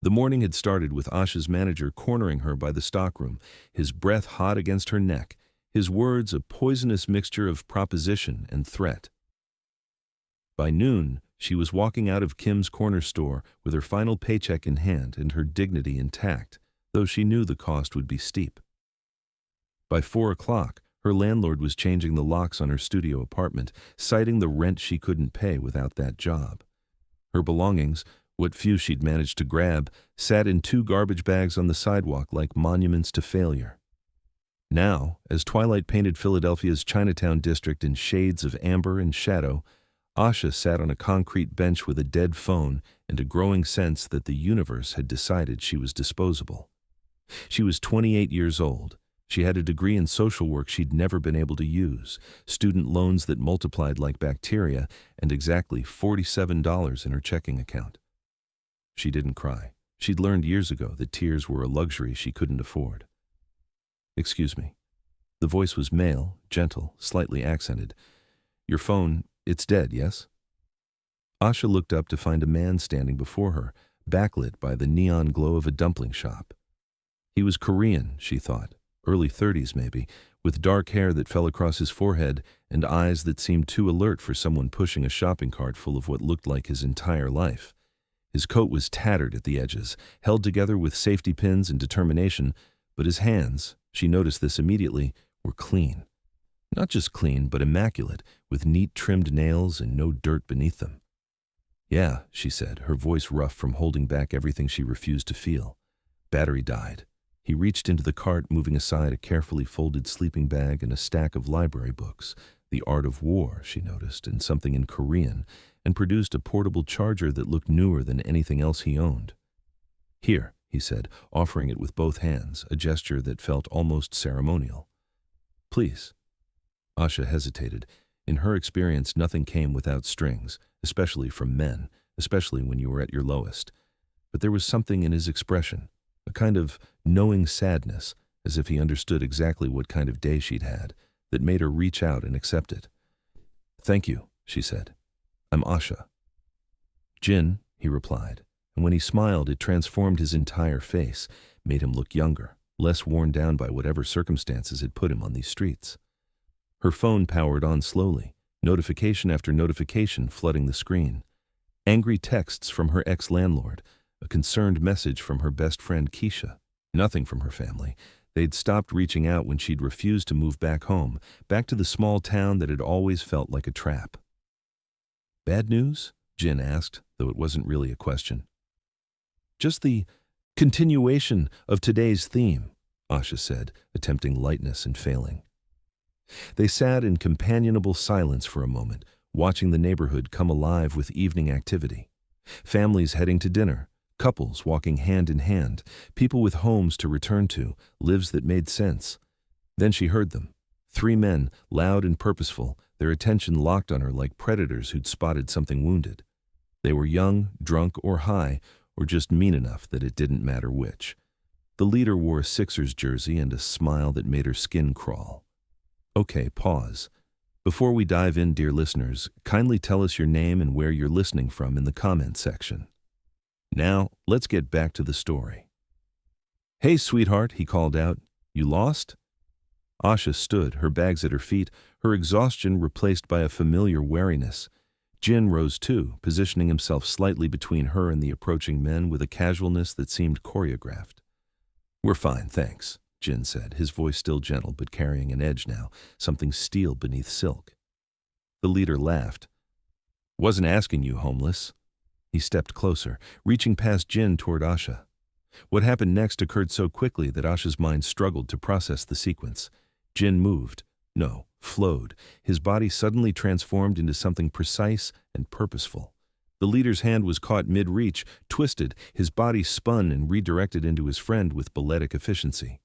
The morning had started with Asha's manager cornering her by the stockroom, his breath hot against her neck, his words a poisonous mixture of proposition and threat. By noon, she was walking out of Kim's corner store with her final paycheck in hand and her dignity intact, though she knew the cost would be steep. By 4 o'clock, her landlord was changing the locks on her studio apartment, citing the rent she couldn't pay without that job. Her belongings, what few she'd managed to grab, sat in 2 garbage bags on the sidewalk like monuments to failure. Now, as twilight painted Philadelphia's Chinatown district in shades of amber and shadow, Asha sat on a concrete bench with a dead phone and a growing sense that the universe had decided she was disposable. She was 28 years old. She had a degree in social work she'd never been able to use, student loans that multiplied like bacteria, and exactly $47 in her checking account. She didn't cry. She'd learned years ago that tears were a luxury she couldn't afford. "Excuse me." The voice was male, gentle, slightly accented. "Your phone, it's dead, yes?" Asha looked up to find a man standing before her, backlit by the neon glow of a dumpling shop. He was Korean, she thought, early 30s maybe, with dark hair that fell across his forehead and eyes that seemed too alert for someone pushing a shopping cart full of what looked like his entire life. His coat was tattered at the edges, held together with safety pins and determination, but his hands, she noticed this immediately, were clean. Not just clean, but immaculate, with neat trimmed nails and no dirt beneath them. "Yeah," she said, her voice rough from holding back everything she refused to feel. "Battery died." He reached into the cart, moving aside a carefully folded sleeping bag and a stack of library books, The Art of War, she noticed, and something in Korean, and produced a portable charger that looked newer than anything else he owned. "Here," he said, offering it with both hands, a gesture that felt almost ceremonial. "Please." Asha hesitated. In her experience, nothing came without strings, especially from men, especially when you were at your lowest. But there was something in his expression, a kind of knowing sadness, as if he understood exactly what kind of day she'd had, that made her reach out and accept it. "Thank you," she said. "I'm Asha." "Jin," he replied, and when he smiled it transformed his entire face, made him look younger, less worn down by whatever circumstances had put him on these streets. Her phone powered on slowly, notification after notification flooding the screen. Angry texts from her ex-landlord, a concerned message from her best friend Keisha. Nothing from her family. They'd stopped reaching out when she'd refused to move back home, back to the small town that had always felt like a trap. "Bad news?" Jin asked, though it wasn't really a question. "Just the continuation of today's theme," Asha said, attempting lightness and failing. They sat in companionable silence for a moment, watching the neighborhood come alive with evening activity. Families heading to dinner, couples walking hand in hand, people with homes to return to, lives that made sense. Then she heard them. 3 men, loud and purposeful, their attention locked on her like predators who'd spotted something wounded. They were young, drunk, or high, or just mean enough that it didn't matter which. The leader wore a Sixers jersey and a smile that made her skin crawl. "Okay, pause. Before we dive in, dear listeners, kindly tell us your name and where you're listening from in the comment section. Now, let's get back to the story." "Hey, sweetheart," he called out. "You lost?" Asha stood, her bags at her feet, her exhaustion replaced by a familiar wariness. Jin rose too, positioning himself slightly between her and the approaching men with a casualness that seemed choreographed. "We're fine, thanks," Jin said, his voice still gentle but carrying an edge now, something steel beneath silk. The leader laughed. "Wasn't asking you, homeless." He stepped closer, reaching past Jin toward Asha. What happened next occurred so quickly that Asha's mind struggled to process the sequence. Jin moved. No, flowed. His body suddenly transformed into something precise and purposeful. The leader's hand was caught mid-reach, twisted, his body spun and redirected into his friend with balletic efficiency.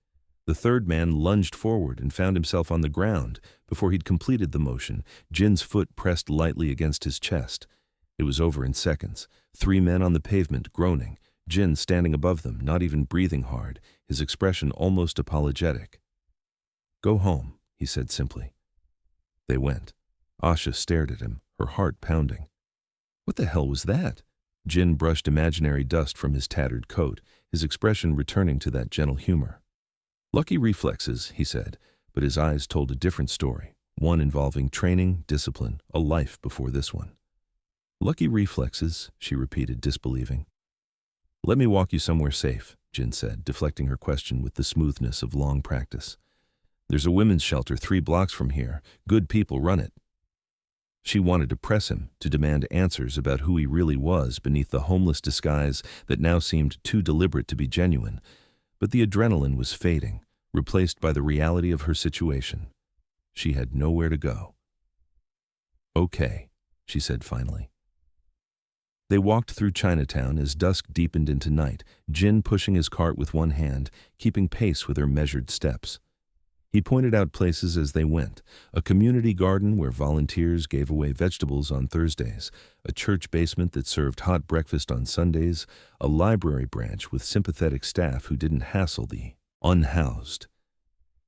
The third man lunged forward and found himself on the ground. Before he'd completed the motion, Jin's foot pressed lightly against his chest. It was over in seconds. 3 men on the pavement, groaning. Jin standing above them, not even breathing hard, his expression almost apologetic. "Go home," he said simply. They went. Asha stared at him, her heart pounding. What the hell was that? Jin brushed imaginary dust from his tattered coat, his expression returning to that gentle humor. Lucky reflexes, he said, but his eyes told a different story, one involving training, discipline, a life before this one. Lucky reflexes, she repeated, disbelieving. Let me walk you somewhere safe, Jin said, deflecting her question with the smoothness of long practice. There's a women's shelter 3 blocks from here. Good people run it. She wanted to press him, to demand answers about who he really was beneath the homeless disguise that now seemed too deliberate to be genuine, but the adrenaline was fading, replaced by the reality of her situation. She had nowhere to go. Okay, she said finally. They walked through Chinatown as dusk deepened into night, Jin pushing his cart with one hand, keeping pace with her measured steps. He pointed out places as they went, a community garden where volunteers gave away vegetables on Thursdays, a church basement that served hot breakfast on Sundays, a library branch with sympathetic staff who didn't hassle the unhoused.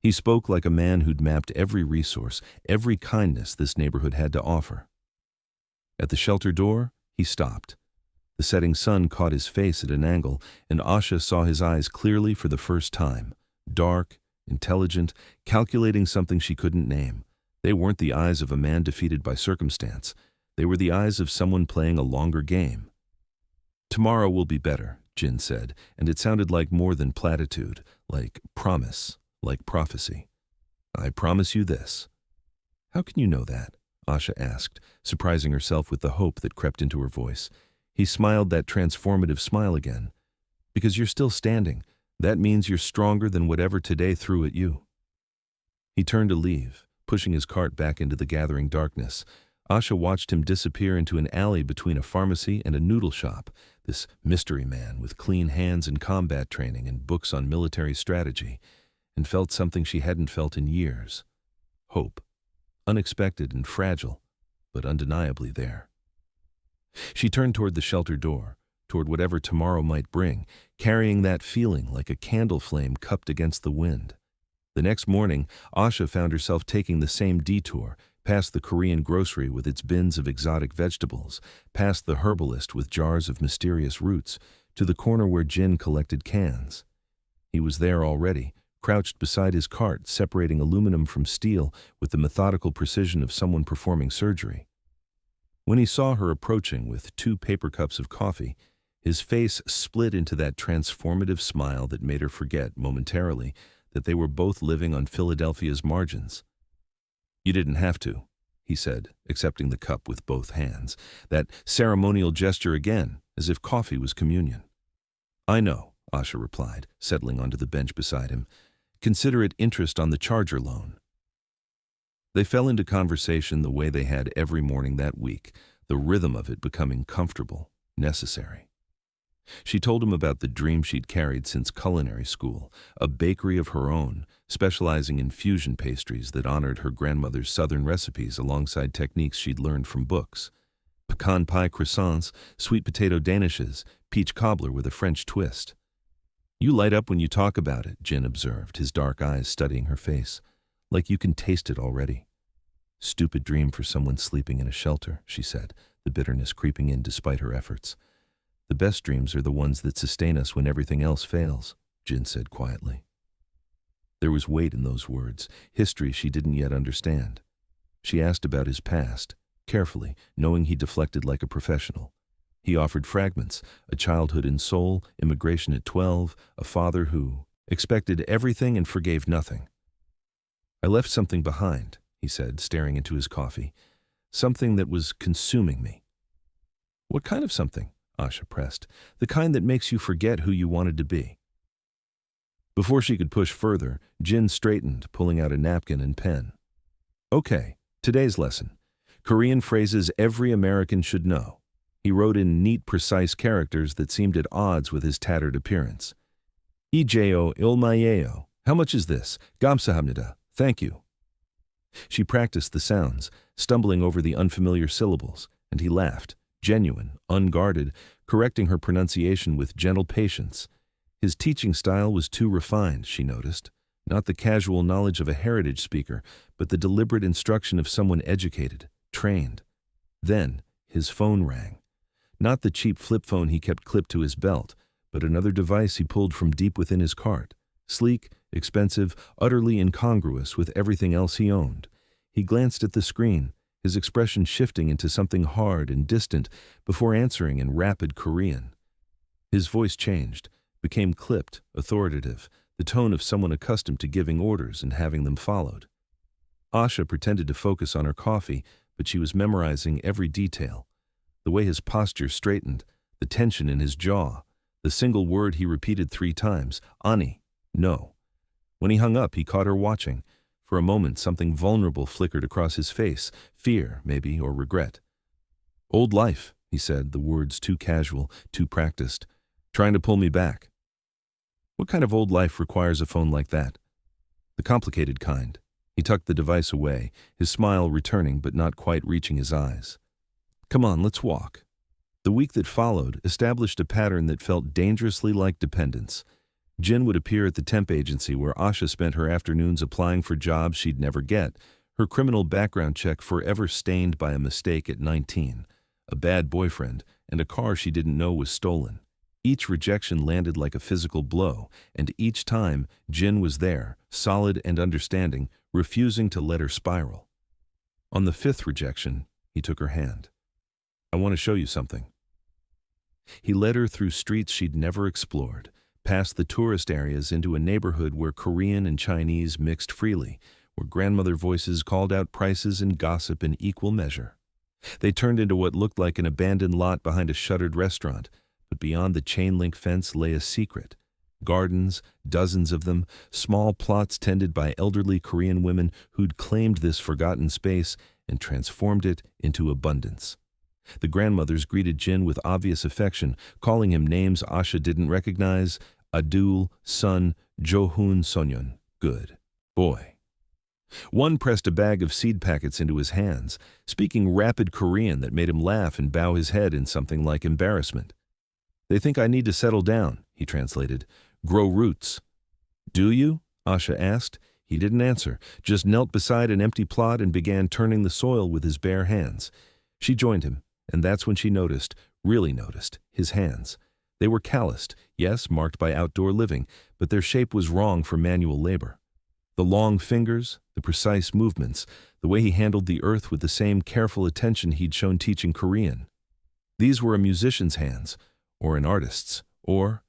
He spoke like a man who'd mapped every resource, every kindness this neighborhood had to offer. At the shelter door, he stopped. The setting sun caught his face at an angle, and Asha saw his eyes clearly for the first time, dark, intelligent, calculating something she couldn't name. They weren't the eyes of a man defeated by circumstance. They were the eyes of someone playing a longer game. Tomorrow will be better, Jin said, and it sounded like more than platitude, like promise, like prophecy. I promise you this. How can you know that? Asha asked, surprising herself with the hope that crept into her voice. He smiled that transformative smile again. Because you're still standing. That means you're stronger than whatever today threw at you. He turned to leave, pushing his cart back into the gathering darkness. Asha watched him disappear into an alley between a pharmacy and a noodle shop, this mystery man with clean hands and combat training and books on military strategy, and felt something she hadn't felt in years. Hope. Unexpected and fragile, but undeniably there. She turned toward the shelter door, toward whatever tomorrow might bring, carrying that feeling like a candle flame cupped against the wind. The next morning, Asha found herself taking the same detour, past the Korean grocery with its bins of exotic vegetables, past the herbalist with jars of mysterious roots, to the corner where Jin collected cans. He was there already, crouched beside his cart, separating aluminum from steel with the methodical precision of someone performing surgery. When he saw her approaching with 2 paper cups of coffee, his face split into that transformative smile that made her forget, momentarily, that they were both living on Philadelphia's margins. You didn't have to, he said, accepting the cup with both hands, that ceremonial gesture again, as if coffee was communion. I know, Asha replied, settling onto the bench beside him. Consider it interest on the charger loan. They fell into conversation the way they had every morning that week, the rhythm of it becoming comfortable, necessary. She told him about the dream she'd carried since culinary school, a bakery of her own, specializing in fusion pastries that honored her grandmother's southern recipes alongside techniques she'd learned from books. Pecan pie croissants, sweet potato danishes, peach cobbler with a French twist. You light up when you talk about it, Jin observed, his dark eyes studying her face. Like you can taste it already. Stupid dream for someone sleeping in a shelter, she said, the bitterness creeping in despite her efforts. The best dreams are the ones that sustain us when everything else fails, Jin said quietly. There was weight in those words, history she didn't yet understand. She asked about his past, carefully, knowing he deflected like a professional. He offered fragments, a childhood in Seoul, immigration at 12, a father who expected everything and forgave nothing. I left something behind, he said, staring into his coffee. Something that was consuming me. What kind of something? Asha pressed. The kind that makes you forget who you wanted to be. Before she could push further, Jin straightened, pulling out a napkin and pen. Okay, today's lesson. Korean phrases every American should know. He wrote in neat, precise characters that seemed at odds with his tattered appearance. Ijeyo ilmayeo. How much is this? Gamsahamnida. Thank you. She practiced the sounds, stumbling over the unfamiliar syllables, and he laughed, genuine, unguarded, correcting her pronunciation with gentle patience. His teaching style was too refined, she noticed, not the casual knowledge of a heritage speaker, but the deliberate instruction of someone educated, trained. Then his phone rang. Not the cheap flip phone he kept clipped to his belt, but another device he pulled from deep within his cart. Sleek, expensive, utterly incongruous with everything else he owned. He glanced at the screen, his expression shifting into something hard and distant before answering in rapid Korean. His voice changed, became clipped, authoritative, the tone of someone accustomed to giving orders and having them followed. Asha pretended to focus on her coffee, but she was memorizing every detail. The way his posture straightened, the tension in his jaw, the single word he repeated 3 times, "Ani, no." When he hung up, he caught her watching. For a moment, something vulnerable flickered across his face, fear, maybe, or regret. "Old life," he said, the words too casual, too practiced. "Trying to pull me back." What kind of old life requires a phone like that? The complicated kind. He tucked the device away, his smile returning but not quite reaching his eyes. "Come on, let's walk." The week that followed established a pattern that felt dangerously like dependence. Jin would appear at the temp agency where Asha spent her afternoons applying for jobs she'd never get, her criminal background check forever stained by a mistake at 19, a bad boyfriend, and a car she didn't know was stolen. Each rejection landed like a physical blow, and each time Jin was there, solid and understanding, refusing to let her spiral. On the 5th rejection, he took her hand. "I want to show you something." He led her through streets she'd never explored, past the tourist areas into a neighborhood where Korean and Chinese mixed freely, where grandmother voices called out prices and gossip in equal measure. They turned into what looked like an abandoned lot behind a shuttered restaurant, but beyond the chain-link fence lay a secret. Gardens, dozens of them, small plots tended by elderly Korean women who'd claimed this forgotten space and transformed it into abundance. The grandmothers greeted Jin with obvious affection, calling him names Asha didn't recognize: Adul, son, Johun Sonyeon, good boy. One pressed a bag of seed packets into his hands, speaking rapid Korean that made him laugh and bow his head in something like embarrassment. "They think I need to settle down," he translated. "Grow roots." "Do you?" Asha asked. He didn't answer, just knelt beside an empty plot and began turning the soil with his bare hands. She joined him, and that's when she noticed, really noticed, his hands. They were calloused, yes, marked by outdoor living, but their shape was wrong for manual labor. The long fingers, the precise movements, the way he handled the earth with the same careful attention he'd shown teaching Korean. These were a musician's hands, or an artist's, or...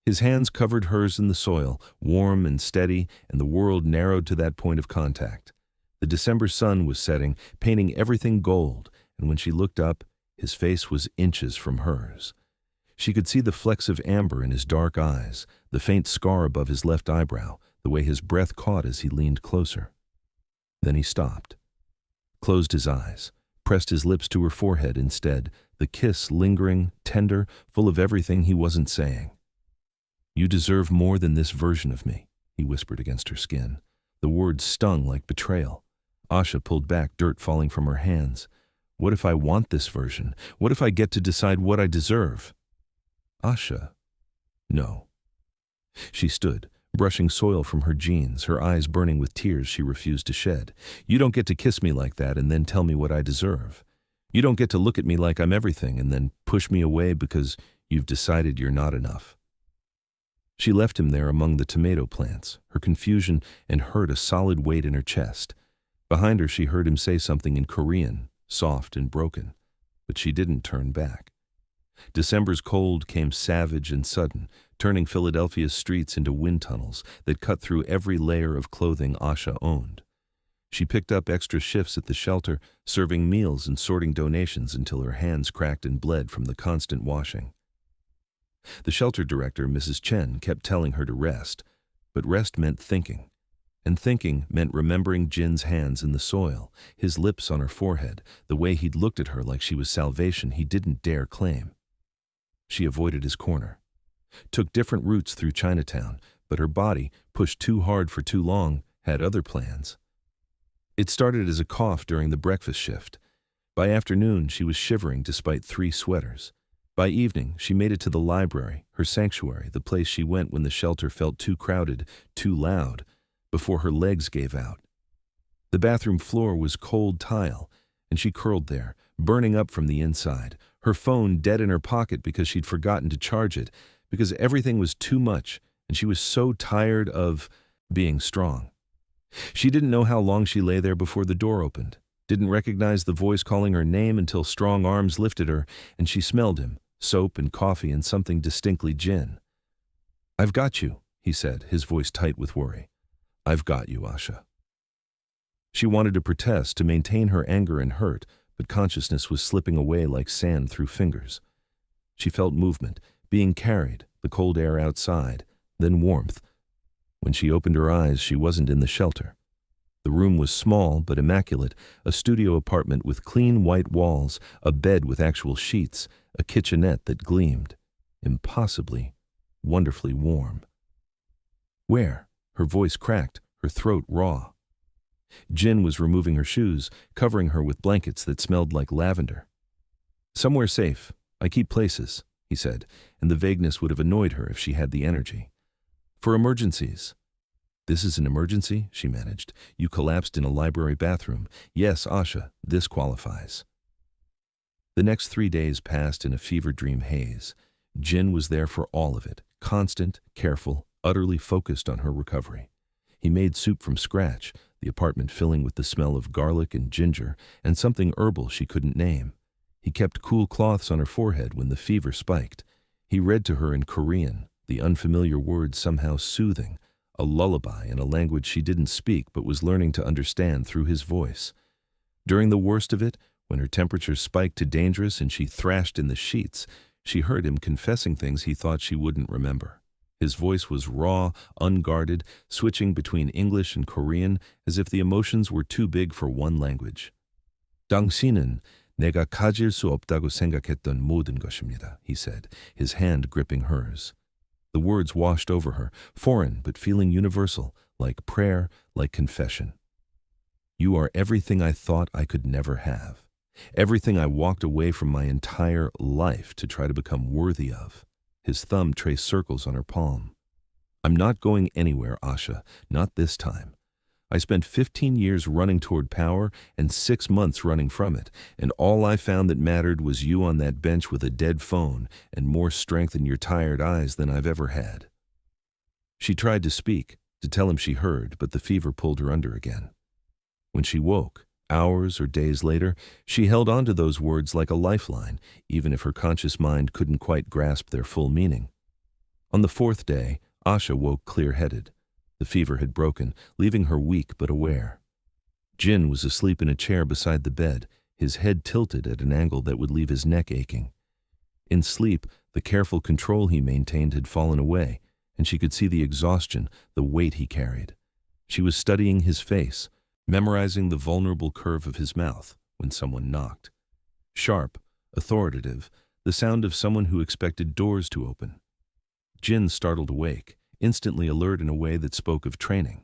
His hands covered hers in the soil, warm and steady, and the world narrowed to that point of contact. The December sun was setting, painting everything gold, and when she looked up, his face was inches from hers. She could see the flecks of amber in his dark eyes, the faint scar above his left eyebrow, the way his breath caught as he leaned closer. Then he stopped, closed his eyes, pressed his lips to her forehead instead, the kiss lingering, tender, full of everything he wasn't saying. "You deserve more than this version of me," he whispered against her skin. The words stung like betrayal. Asha pulled back, dirt falling from her hands. "What if I want this version? What if I get to decide what I deserve?" "Asha, no." She stood, brushing soil from her jeans, her eyes burning with tears she refused to shed. "You don't get to kiss me like that and then tell me what I deserve. You don't get to look at me like I'm everything and then push me away because you've decided you're not enough." She left him there among the tomato plants, her confusion and hurt a solid weight in her chest. Behind her she heard him say something in Korean, soft and broken, but she didn't turn back. December's cold came savage and sudden, turning Philadelphia's streets into wind tunnels that cut through every layer of clothing Asha owned. She picked up extra shifts at the shelter, serving meals and sorting donations until her hands cracked and bled from the constant washing. The shelter director, Mrs. Chen, kept telling her to rest, but rest meant thinking. And thinking meant remembering Jin's hands in the soil, his lips on her forehead, the way he'd looked at her like she was salvation he didn't dare claim. She avoided his corner, took different routes through Chinatown, but her body, pushed too hard for too long, had other plans. It started as a cough during the breakfast shift. By afternoon, she was shivering despite 3 sweaters. By evening, she made it to the library, her sanctuary, the place she went when the shelter felt too crowded, too loud, before her legs gave out. The bathroom floor was cold tile, and she curled there, burning up from the inside, Her phone dead in her pocket because she'd forgotten to charge it, because everything was too much, and she was so tired of being strong. She didn't know how long she lay there before the door opened, didn't recognize the voice calling her name until strong arms lifted her, and she smelled him, soap and coffee and something distinctly gin. "I've got you," he said, his voice tight with worry. "I've got you, Asha." She wanted to protest, to maintain her anger and hurt, but consciousness was slipping away like sand through fingers. She felt movement, being carried, the cold air outside, then warmth. When she opened her eyes, she wasn't in the shelter. The room was small but immaculate, a studio apartment with clean white walls, a bed with actual sheets, a kitchenette that gleamed, impossibly, wonderfully warm. "Where?" Her voice cracked, her throat raw. Jin was removing her shoes, covering her with blankets that smelled like lavender. "Somewhere safe. I keep places," he said, and the vagueness would have annoyed her if she had the energy. "For emergencies." "This is an emergency?" she managed. "You collapsed in a library bathroom. Yes, Asha, this qualifies." The next 3 days passed in a fever dream haze. Jin was there for all of it, constant, careful, utterly focused on her recovery. He made soup from scratch, the apartment filling with the smell of garlic and ginger, and something herbal she couldn't name. He kept cool cloths on her forehead when the fever spiked. He read to her in Korean, the unfamiliar words somehow soothing, a lullaby in a language she didn't speak but was learning to understand through his voice. During the worst of it, when her temperature spiked to dangerous and she thrashed in the sheets, she heard him confessing things he thought she wouldn't remember. His voice was raw, unguarded, switching between English and Korean as if the emotions were too big for one language. "당신은 내가 가질 수 없다고 생각했던 모든 것입니다," he said, his hand gripping hers. The words washed over her, foreign but feeling universal, like prayer, like confession. "You are everything I thought I could never have, everything I walked away from my entire life to try to become worthy of." His thumb traced circles on her palm. "I'm not going anywhere, Asha, not this time. I spent 15 years running toward power and 6 months running from it, and all I found that mattered was you on that bench with a dead phone and more strength in your tired eyes than I've ever had." She tried to speak, to tell him she heard, but the fever pulled her under again. When she woke, hours or days later, she held on to those words like a lifeline, even if her conscious mind couldn't quite grasp their full meaning. On the 4th day, Asha woke clear-headed. The fever had broken, leaving her weak but aware. Jin was asleep in a chair beside the bed, his head tilted at an angle that would leave his neck aching. In sleep, the careful control he maintained had fallen away, and she could see the exhaustion, the weight he carried. She was studying his face, memorizing the vulnerable curve of his mouth when someone knocked. Sharp, authoritative, the sound of someone who expected doors to open. Jin startled awake, instantly alert in a way that spoke of training.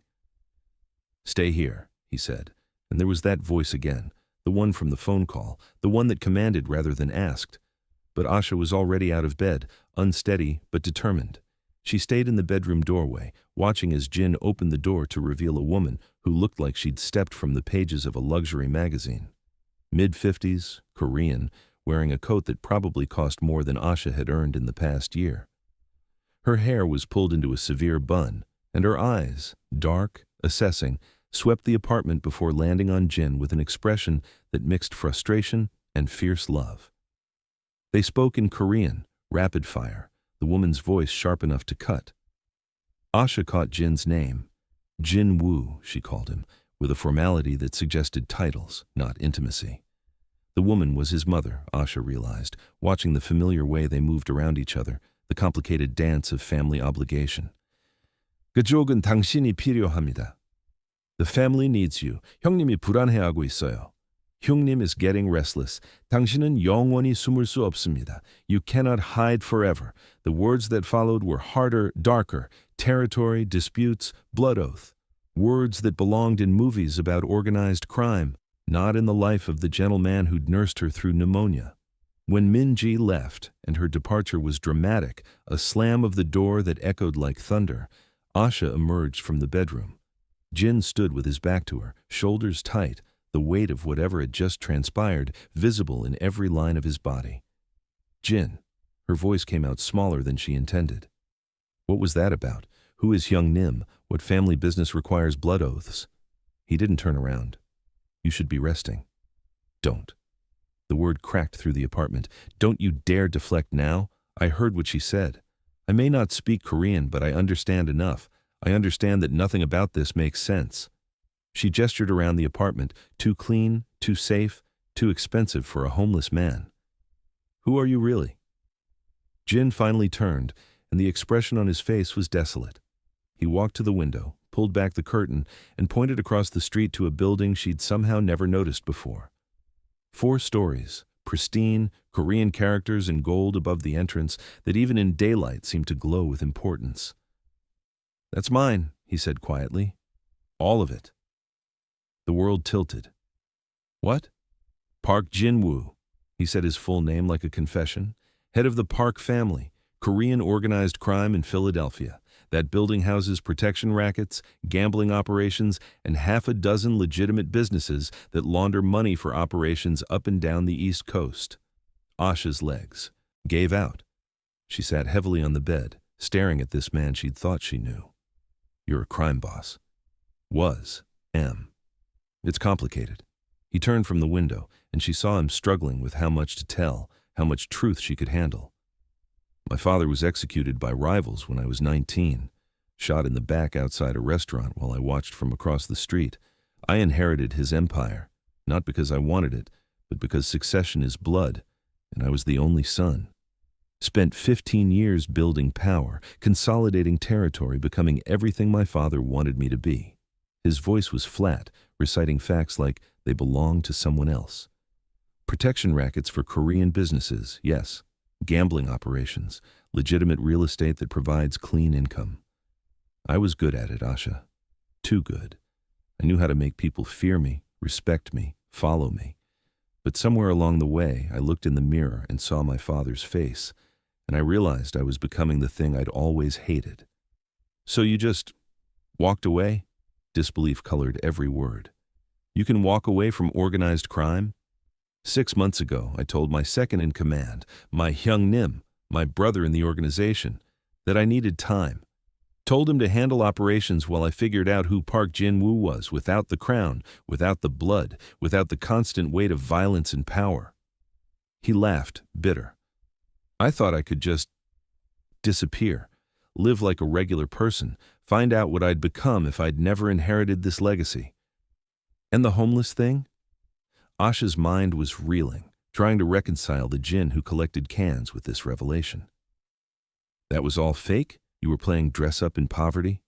"Stay here," he said, and there was that voice again, the one from the phone call, the one that commanded rather than asked. But Asha was already out of bed, unsteady but determined. She stayed in the bedroom doorway, watching as Jin opened the door to reveal a woman who looked like she'd stepped from the pages of a luxury magazine. Mid-50s, Korean, wearing a coat that probably cost more than Asha had earned in the past year. Her hair was pulled into a severe bun, and her eyes, dark, assessing, swept the apartment before landing on Jin with an expression that mixed frustration and fierce love. They spoke in Korean, rapid fire, the woman's voice sharp enough to cut. Asha caught Jin's name. Jin Woo, she called him, with a formality that suggested titles, not intimacy. The woman was his mother, Asha realized, watching the familiar way they moved around each other, the complicated dance of family obligation. "그쪽은 당신이 필요합니다. The family needs you. 형님이 불안해하고 있어요. 형님 is getting restless. 당신은 영원히 숨을 수 없습니다. You cannot hide forever." The words that followed were harder, darker. Territory, disputes, blood oath. Words that belonged in movies about organized crime, not in the life of the gentle man who'd nursed her through pneumonia. When Min-ji left, and her departure was dramatic, a slam of the door that echoed like thunder, Asha emerged from the bedroom. Jin stood with his back to her, shoulders tight, the weight of whatever had just transpired visible in every line of his body. Jin. Her voice came out smaller than she intended. What was that about? Who is young Nim? What family business requires blood oaths? He didn't turn around. You should be resting. Don't. The word cracked through the apartment. Don't you dare deflect now. I heard what she said. I may not speak Korean, but I understand enough. I understand that nothing about this makes sense. She gestured around the apartment, too clean, too safe, too expensive for a homeless man. Who are you really? Jin finally turned, and the expression on his face was desolate. He walked to the window, pulled back the curtain, and pointed across the street to a building she'd somehow never noticed before. 4 stories, pristine, Korean characters in gold above the entrance that even in daylight seemed to glow with importance. That's mine, he said quietly. All of it. The world tilted. What? Park Jin-woo. He said his full name like a confession. Head of the Park family, Korean organized crime in Philadelphia. That building houses protection rackets, gambling operations, and half a dozen legitimate businesses that launder money for operations up and down the East Coast. Asha's legs gave out. She sat heavily on the bed, staring at this man she'd thought she knew. You're a crime boss. Was. Am. It's complicated. He turned from the window, and she saw him struggling with how much to tell, how much truth she could handle. My father was executed by rivals when I was 19, shot in the back outside a restaurant while I watched from across the street. I inherited his empire, not because I wanted it, but because succession is blood, and I was the only son. Spent 15 years building power, consolidating territory, becoming everything my father wanted me to be. His voice was flat, reciting facts like they belonged to someone else. Protection rackets for Korean businesses, yes. Gambling operations, legitimate real estate that provides clean income. I was good at it, Asha. Too good. I knew how to make people fear me, respect me, follow me. But somewhere along the way, I looked in the mirror and saw my father's face, and I realized I was becoming the thing I'd always hated. So you just walked away? Disbelief colored every word. You can walk away from organized crime? 6 months ago, I told my second in command, my Hyung Nim, my brother in the organization, that I needed time. Told him to handle operations while I figured out who Park Jin-woo was, without the crown, without the blood, without the constant weight of violence and power. He laughed, bitter. I thought I could just disappear, live like a regular person, find out what I'd become if I'd never inherited this legacy. And the homeless thing? Asha's mind was reeling, trying to reconcile the Jin who collected cans with this revelation. That was all fake? You were playing dress-up in poverty?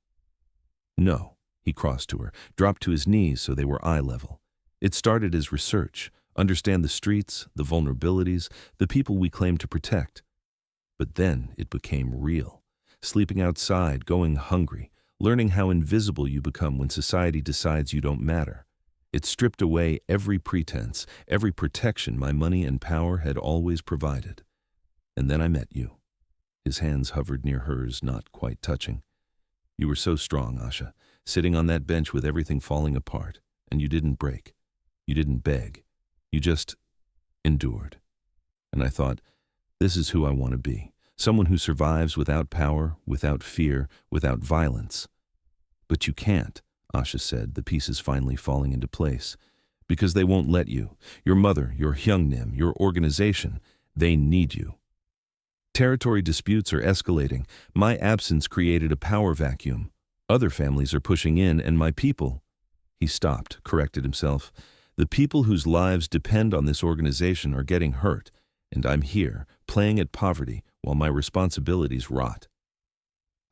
No, he crossed to her, dropped to his knees so they were eye level. It started as research, understand the streets, the vulnerabilities, the people we claim to protect. But then it became real. Sleeping outside, going hungry, learning how invisible you become when society decides you don't matter. It stripped away every pretense, every protection my money and power had always provided. And then I met you. His hands hovered near hers, not quite touching. You were so strong, Asha, sitting on that bench with everything falling apart, and you didn't break. You didn't beg. You just endured. And I thought, this is who I want to be. Someone who survives without power, without fear, without violence. But you can't, Asha said, the pieces finally falling into place. Because they won't let you. Your mother, your Hyungnim, your organization, they need you. Territory disputes are escalating. My absence created a power vacuum. Other families are pushing in, and my people... He stopped, corrected himself. The people whose lives depend on this organization are getting hurt, and I'm here, playing at poverty, while my responsibilities rot.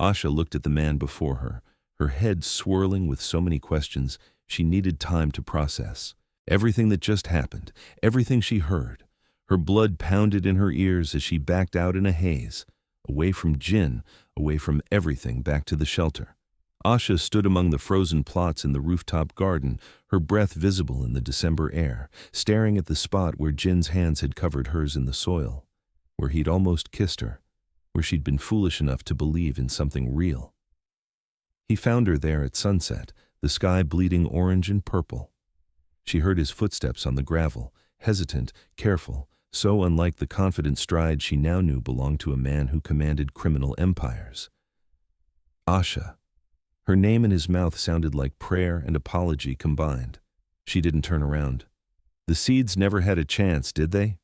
Asha looked at the man before her, her head swirling with so many questions she needed time to process. Everything that just happened, everything she heard. Her blood pounded in her ears as she backed out in a haze, away from Jin, away from everything, back to the shelter. Asha stood among the frozen plots in the rooftop garden, her breath visible in the December air, staring at the spot where Jin's hands had covered hers in the soil, where he'd almost kissed her, where she'd been foolish enough to believe in something real. He found her there at sunset, the sky bleeding orange and purple. She heard his footsteps on the gravel, hesitant, careful, so unlike the confident stride she now knew belonged to a man who commanded criminal empires. Asha. Her name in his mouth sounded like prayer and apology combined. She didn't turn around. The seeds never had a chance, did they?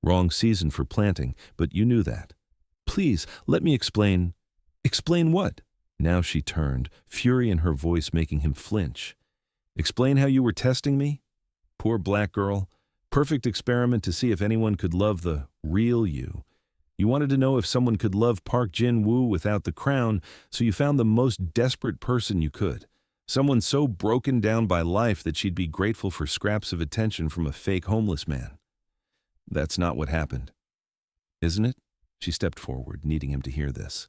Wrong season for planting, but you knew that. Please, let me explain. Explain what? Now she turned, fury in her voice making him flinch. Explain how you were testing me? Poor black girl. Perfect experiment to see if anyone could love the real you. You wanted to know if someone could love Park Jin-woo without the crown, so you found the most desperate person you could. Someone so broken down by life that she'd be grateful for scraps of attention from a fake homeless man. That's not what happened. Isn't it? She stepped forward, needing him to hear this.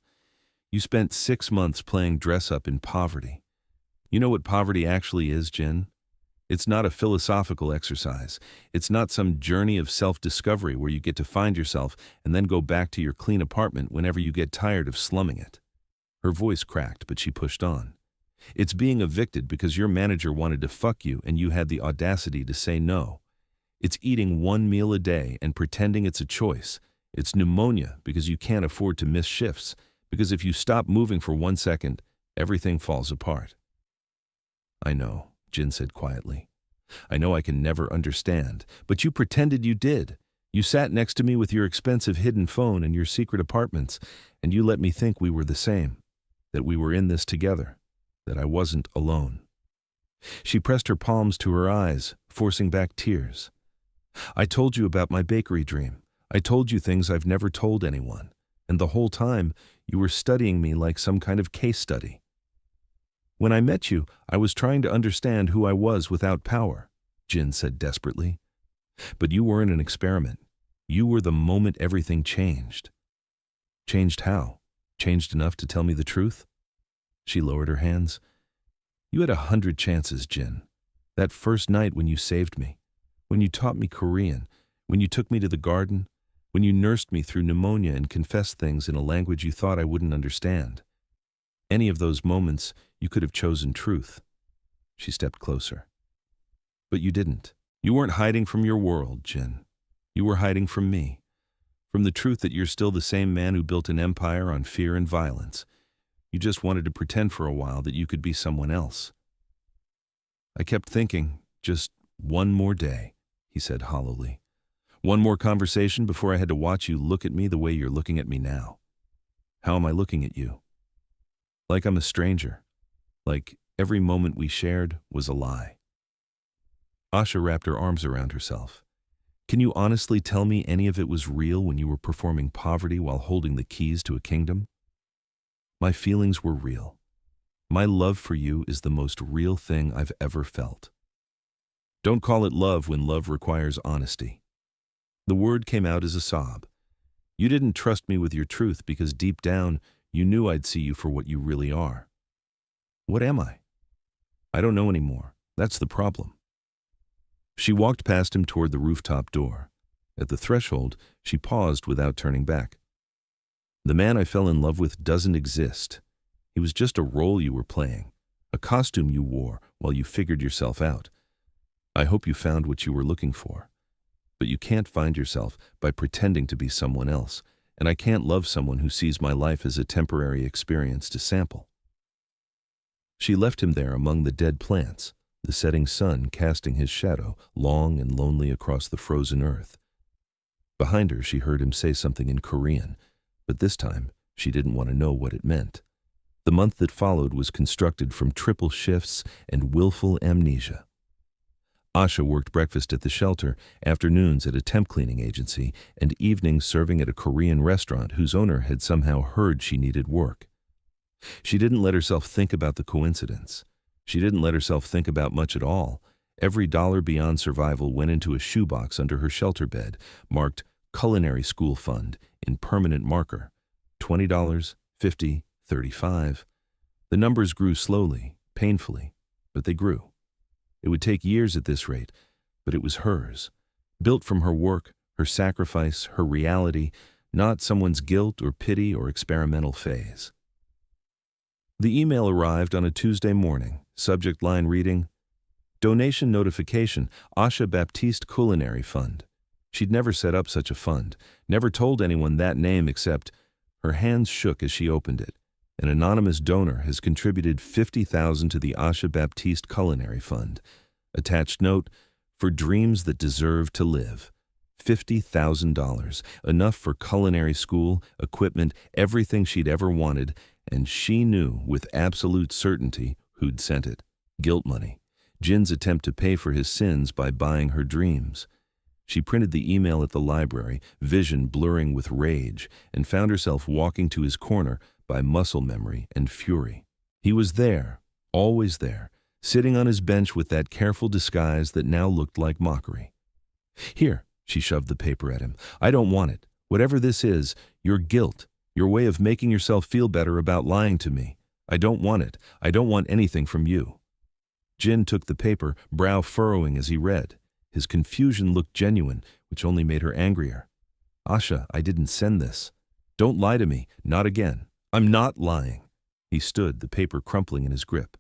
You spent 6 months playing dress-up in poverty. You know what poverty actually is, Jin? It's not a philosophical exercise. It's not some journey of self-discovery where you get to find yourself and then go back to your clean apartment whenever you get tired of slumming it. Her voice cracked, but she pushed on. It's being evicted because your manager wanted to fuck you and you had the audacity to say no. It's eating 1 meal a day and pretending it's a choice. It's pneumonia because you can't afford to miss shifts, because if you stop moving for 1 second, everything falls apart. I know, Jin said quietly. I know I can never understand, but you pretended you did. You sat next to me with your expensive hidden phone and your secret apartments, and you let me think we were the same, that we were in this together, that I wasn't alone. She pressed her palms to her eyes, forcing back tears. I told you about my bakery dream. I told you things I've never told anyone, and the whole time you were studying me like some kind of case study. When I met you, I was trying to understand who I was without power, Jin said desperately. But you weren't an experiment. You were the moment everything changed. Changed how? Changed enough to tell me the truth? She lowered her hands. You had 100 chances, Jin. That first night when you saved me, when you taught me Korean, when you took me to the garden, when you nursed me through pneumonia and confessed things in a language you thought I wouldn't understand. Any of those moments, you could have chosen truth. She stepped closer. But you didn't. You weren't hiding from your world, Jin. You were hiding from me. From the truth that you're still the same man who built an empire on fear and violence. You just wanted to pretend for a while that you could be someone else. I kept thinking, just one more day, he said hollowly. One more conversation before I had to watch you look at me the way you're looking at me now. How am I looking at you? Like I'm a stranger. Like every moment we shared was a lie. Asha wrapped her arms around herself. Can you honestly tell me any of it was real when you were performing poverty while holding the keys to a kingdom? My feelings were real. My love for you is the most real thing I've ever felt. Don't call it love when love requires honesty. The word came out as a sob. You didn't trust me with your truth because deep down you knew I'd see you for what you really are. What am I? I don't know anymore. That's the problem. She walked past him toward the rooftop door. At the threshold, she paused without turning back. The man I fell in love with doesn't exist. He was just a role you were playing, a costume you wore while you figured yourself out. I hope you found what you were looking for. But you can't find yourself by pretending to be someone else, and I can't love someone who sees my life as a temporary experience to sample. She left him there among the dead plants, the setting sun casting his shadow long and lonely across the frozen earth. Behind her, she heard him say something in Korean, but this time she didn't want to know what it meant. The month that followed was constructed from triple shifts and willful amnesia. Asha worked breakfast at the shelter, afternoons at a temp cleaning agency, and evenings serving at a Korean restaurant whose owner had somehow heard she needed work. She didn't let herself think about the coincidence. She didn't let herself think about much at all. Every dollar beyond survival went into a shoebox under her shelter bed, marked Culinary School Fund in permanent marker. $20, $50, $35. The numbers grew slowly, painfully, but they grew. It would take years at this rate, but it was hers. Built from her work, her sacrifice, her reality, not someone's guilt or pity or experimental phase. The email arrived on a Tuesday morning, subject line reading, Donation notification, Asha Baptiste Culinary Fund. She'd never set up such a fund, never told anyone that name except her hands shook as she opened it. An anonymous donor has contributed $50,000 to the Asha Baptiste Culinary Fund. Attached note, for dreams that deserve to live. $50,000, enough for culinary school, equipment, everything she'd ever wanted, and she knew with absolute certainty who'd sent it. Guilt money. Jin's attempt to pay for his sins by buying her dreams. She printed the email at the library, vision blurring with rage, and found herself walking to his corner by muscle memory and fury. He was there, always there, sitting on his bench with that careful disguise that now looked like mockery. Here, she shoved the paper at him. I don't want it. Whatever this is, your guilt, your way of making yourself feel better about lying to me. I don't want it. I don't want anything from you. Jin took the paper, brow furrowing as he read. His confusion looked genuine, which only made her angrier. Asha, I didn't send this. Don't lie to me, not again. I'm not lying. He stood, the paper crumpling in his grip.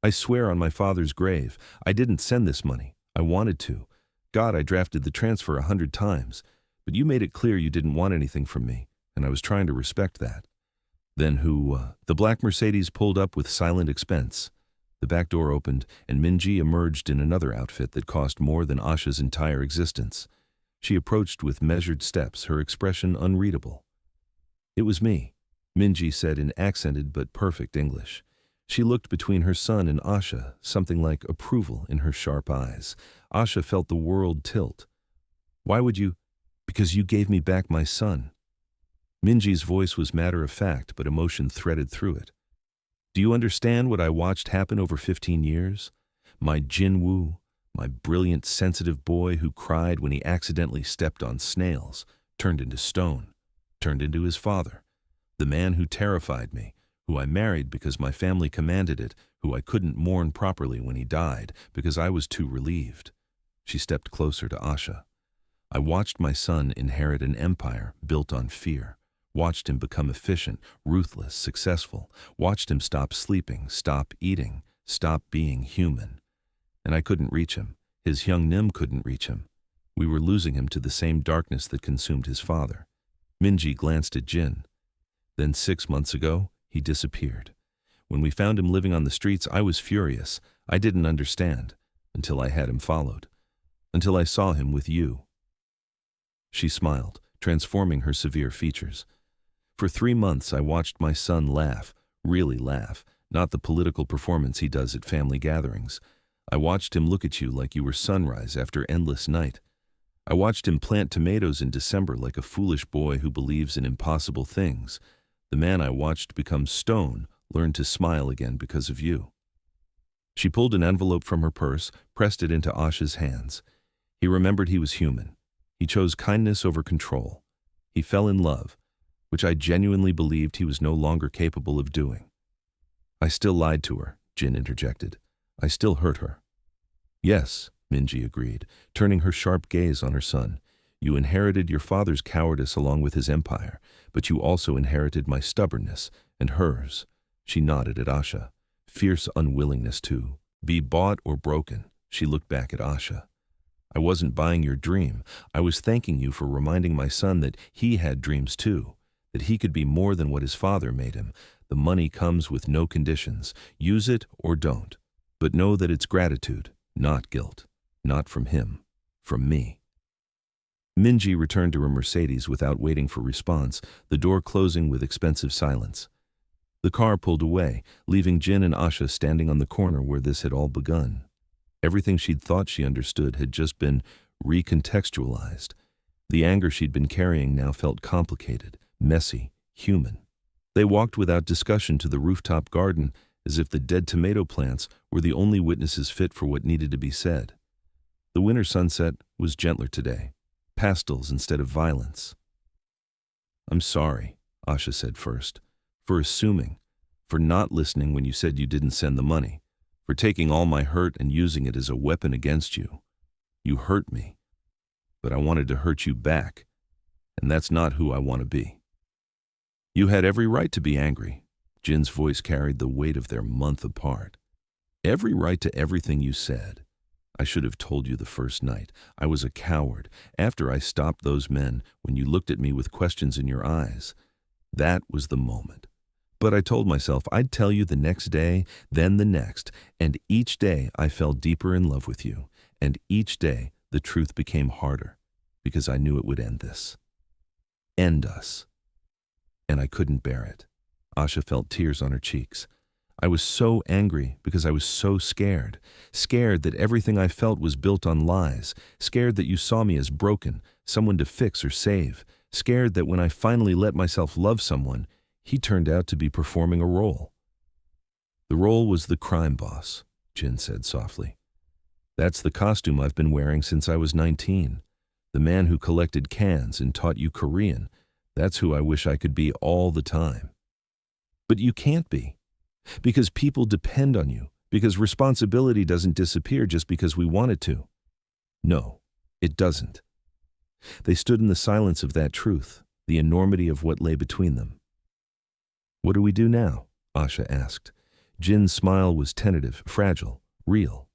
I swear on my father's grave, I didn't send this money. I wanted to. God, I drafted the transfer 100 times. But you made it clear you didn't want anything from me, and I was trying to respect that. Then the black Mercedes pulled up with silent expense. The back door opened, and Minji emerged in another outfit that cost more than Asha's entire existence. She approached with measured steps, her expression unreadable. It was me, Minji said in accented but perfect English. She looked between her son and Asha, something like approval in her sharp eyes. Asha felt the world tilt. Why would you? Because you gave me back my son. Minji's voice was matter-of-fact, but emotion threaded through it. Do you understand what I watched happen over 15 years? My Jinwoo, my brilliant, sensitive boy who cried when he accidentally stepped on snails, turned into stone, turned into his father. The man who terrified me, who I married because my family commanded it, who I couldn't mourn properly when he died because I was too relieved. She stepped closer to Asha. I watched my son inherit an empire built on fear. Watched him become efficient, ruthless, successful. Watched him stop sleeping, stop eating, stop being human. And I couldn't reach him. His young Nim couldn't reach him. We were losing him to the same darkness that consumed his father. Minji glanced at Jin. Then 6 months ago, he disappeared. When we found him living on the streets, I was furious. I didn't understand, until I had him followed. Until I saw him with you. She smiled, transforming her severe features. For 3 months I watched my son laugh, really laugh, not the political performance he does at family gatherings. I watched him look at you like you were sunrise after endless night. I watched him plant tomatoes in December like a foolish boy who believes in impossible things. The man I watched become stone learned to smile again because of you. She pulled an envelope from her purse, pressed it into Asha's hands. He remembered he was human. He chose kindness over control. He fell in love, which I genuinely believed he was no longer capable of doing. I still lied to her, Jin interjected. I still hurt her. Yes, Minji agreed, turning her sharp gaze on her son. You inherited your father's cowardice along with his empire, but you also inherited my stubbornness, and hers. She nodded at Asha. Fierce unwillingness to be bought or broken. She looked back at Asha. I wasn't buying your dream. I was thanking you for reminding my son that he had dreams too, that he could be more than what his father made him. The money comes with no conditions. Use it or don't. But know that it's gratitude, not guilt. Not from him, from me. Minji returned to her Mercedes without waiting for response, the door closing with expensive silence. The car pulled away, leaving Jin and Asha standing on the corner where this had all begun. Everything she'd thought she understood had just been recontextualized. The anger she'd been carrying now felt complicated, messy, human. They walked without discussion to the rooftop garden, as if the dead tomato plants were the only witnesses fit for what needed to be said. The winter sunset was gentler today, pastels instead of violence. I'm sorry, Asha said first, for assuming, for not listening when you said you didn't send the money, for taking all my hurt and using it as a weapon against you. You hurt me, but I wanted to hurt you back, and that's not who I want to be. You had every right to be angry. Jin's voice carried the weight of their month apart. Every right to everything you said. I should have told you the first night. I was a coward. After I stopped those men, when you looked at me with questions in your eyes, that was the moment. But I told myself I'd tell you the next day, then the next, and each day I fell deeper in love with you, and each day the truth became harder, because I knew it would end this. End us. And I couldn't bear it. Asha felt tears on her cheeks. I was so angry because I was so scared. Scared that everything I felt was built on lies. Scared that you saw me as broken, someone to fix or save. Scared that when I finally let myself love someone, he turned out to be performing a role. The role was the crime boss, Jin said softly. That's the costume I've been wearing since I was 19. The man who collected cans and taught you Korean. That's who I wish I could be all the time. But you can't be. Because people depend on you, because responsibility doesn't disappear just because we want it to. No, it doesn't. They stood in the silence of that truth, the enormity of what lay between them. What do we do now? Asha asked. Jin's smile was tentative, fragile, real.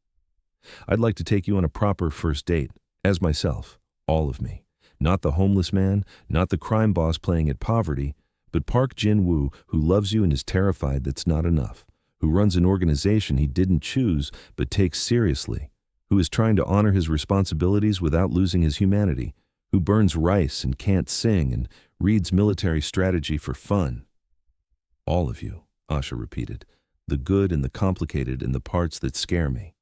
I'd like to take you on a proper first date, as myself, all of me. Not the homeless man, not the crime boss playing at poverty, but Park Jin-woo, who loves you and is terrified that's not enough, who runs an organization he didn't choose but takes seriously, who is trying to honor his responsibilities without losing his humanity, who burns rice and can't sing and reads military strategy for fun. All of you, Asha repeated, the good and the complicated and the parts that scare me.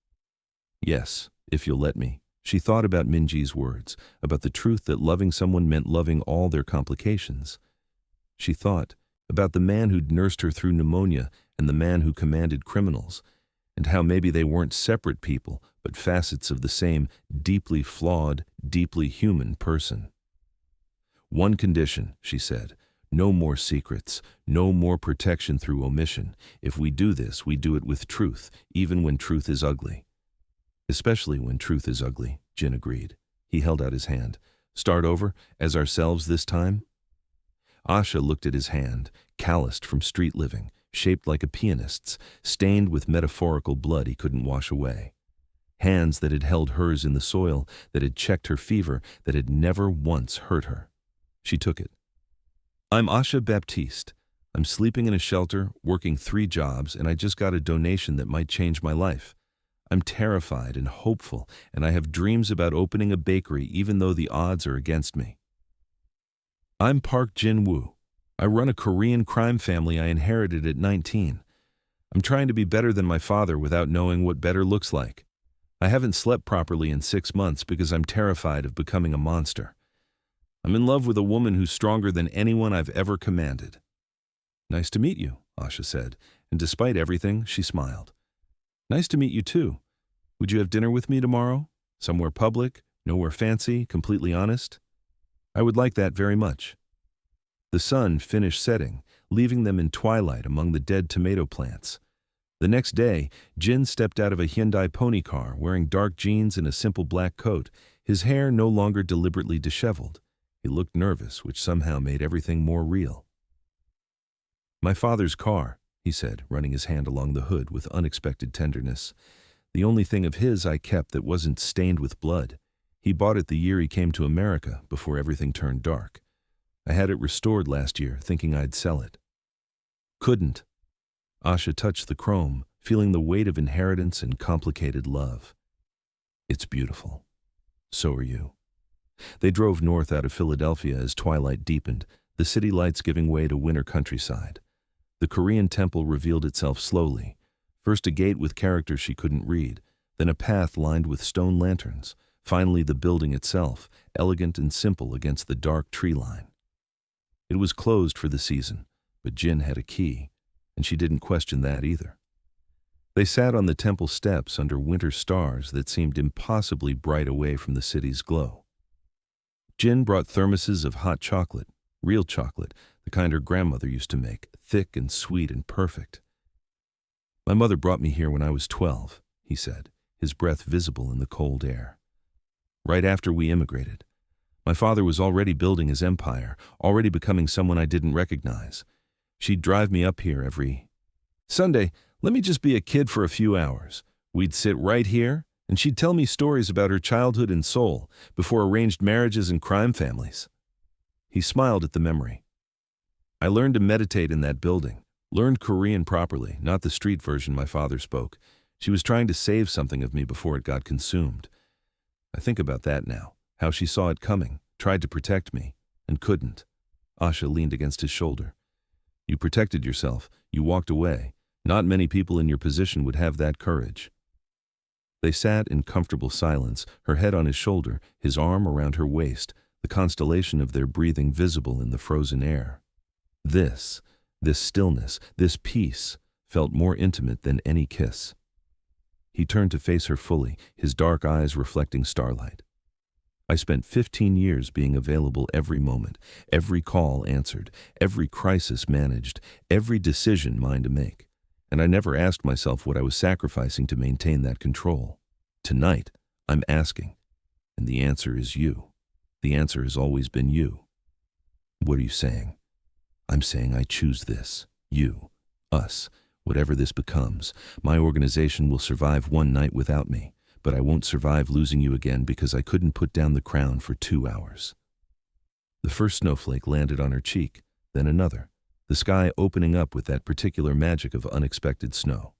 Yes, if you'll let me. She thought about Minji's words, about the truth that loving someone meant loving all their complications. She thought about the man who'd nursed her through pneumonia and the man who commanded criminals, and how maybe they weren't separate people, but facets of the same deeply flawed, deeply human person. One condition, she said, no more secrets, no more protection through omission. If we do this, we do it with truth, even when truth is ugly. Especially when truth is ugly, Jin agreed. He held out his hand. Start over, as ourselves this time? Asha looked at his hand, calloused from street living, shaped like a pianist's, stained with metaphorical blood he couldn't wash away. Hands that had held hers in the soil, that had checked her fever, that had never once hurt her. She took it. I'm Asha Baptiste. I'm sleeping in a shelter, working 3 jobs, and I just got a donation that might change my life. I'm terrified and hopeful, and I have dreams about opening a bakery even though the odds are against me. I'm Park Jin-woo. I run a Korean crime family I inherited at 19. I'm trying to be better than my father without knowing what better looks like. I haven't slept properly in 6 months because I'm terrified of becoming a monster. I'm in love with a woman who's stronger than anyone I've ever commanded. Nice to meet you, Asha said, and despite everything, she smiled. Nice to meet you too. Would you have dinner with me tomorrow? Somewhere public, nowhere fancy, completely honest? I would like that very much. The sun finished setting, leaving them in twilight among the dead tomato plants. The next day, Jin stepped out of a Hyundai pony car wearing dark jeans and a simple black coat, his hair no longer deliberately disheveled. He looked nervous, which somehow made everything more real. My father's car, he said, running his hand along the hood with unexpected tenderness. The only thing of his I kept that wasn't stained with blood. He bought it the year he came to America, before everything turned dark. I had it restored last year, thinking I'd sell it. Couldn't. Asha touched the chrome, feeling the weight of inheritance and complicated love. It's beautiful. So are you. They drove north out of Philadelphia as twilight deepened, the city lights giving way to winter countryside. The Korean temple revealed itself slowly. First a gate with characters she couldn't read, then a path lined with stone lanterns. Finally, the building itself, elegant and simple against the dark tree line. It was closed for the season, but Jin had a key, and she didn't question that either. They sat on the temple steps under winter stars that seemed impossibly bright away from the city's glow. Jin brought thermoses of hot chocolate, real chocolate, the kind her grandmother used to make, thick and sweet and perfect. My mother brought me here when I was 12, he said, his breath visible in the cold air. Right after we immigrated. My father was already building his empire, already becoming someone I didn't recognize. She'd drive me up here every Sunday. Let me just be a kid for a few hours. We'd sit right here, And she'd tell me stories about her childhood in Seoul, before arranged marriages and crime families. He smiled at the memory. I learned to meditate in that building, learned Korean properly, not the street version my father spoke. She was trying to save something of me before it got consumed. I think about that now, how she saw it coming, tried to protect me, and couldn't. Asha leaned against his shoulder. You protected yourself, you walked away. Not many people in your position would have that courage. They sat in comfortable silence, her head on his shoulder, his arm around her waist, the constellation of their breathing visible in the frozen air. This stillness, this peace, felt more intimate than any kiss. He turned to face her fully, his dark eyes reflecting starlight. I spent 15 years being available every moment, every call answered, every crisis managed, every decision mine to make. And I never asked myself what I was sacrificing to maintain that control. Tonight, I'm asking, and the answer is you. The answer has always been you. What are you saying? I'm saying I choose this, you, us, whatever this becomes. My organization will survive one night without me, but I won't survive losing you again because I couldn't put down the crown for 2 hours. The first snowflake landed on her cheek, then another, the sky opening up with that particular magic of unexpected snow.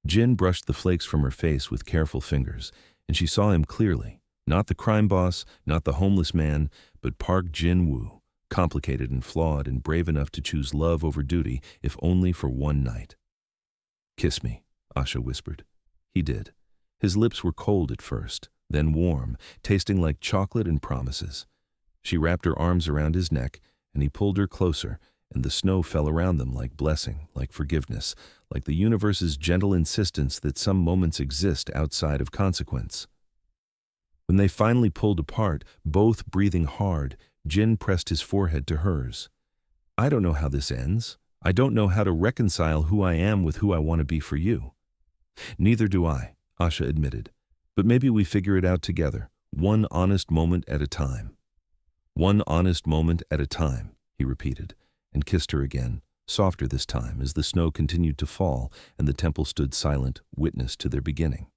Jin brushed the flakes from her face with careful fingers, and she saw him clearly, not the crime boss, not the homeless man, but Park Jin-woo, complicated and flawed and brave enough to choose love over duty, if only for one night. Kiss me, Asha whispered. He did. His lips were cold at first, then warm, tasting like chocolate and promises. She wrapped her arms around his neck, and he pulled her closer, and the snow fell around them like blessing, like forgiveness, like the universe's gentle insistence that some moments exist outside of consequence. When they finally pulled apart, both breathing hard, Jin pressed his forehead to hers. I don't know how this ends. I don't know how to reconcile who I am with who I want to be for you. Neither do I, Asha admitted. But maybe we figure it out together, one honest moment at a time. One honest moment at a time, he repeated, and kissed her again, softer this time as the snow continued to fall and the temple stood silent, witness to their beginning.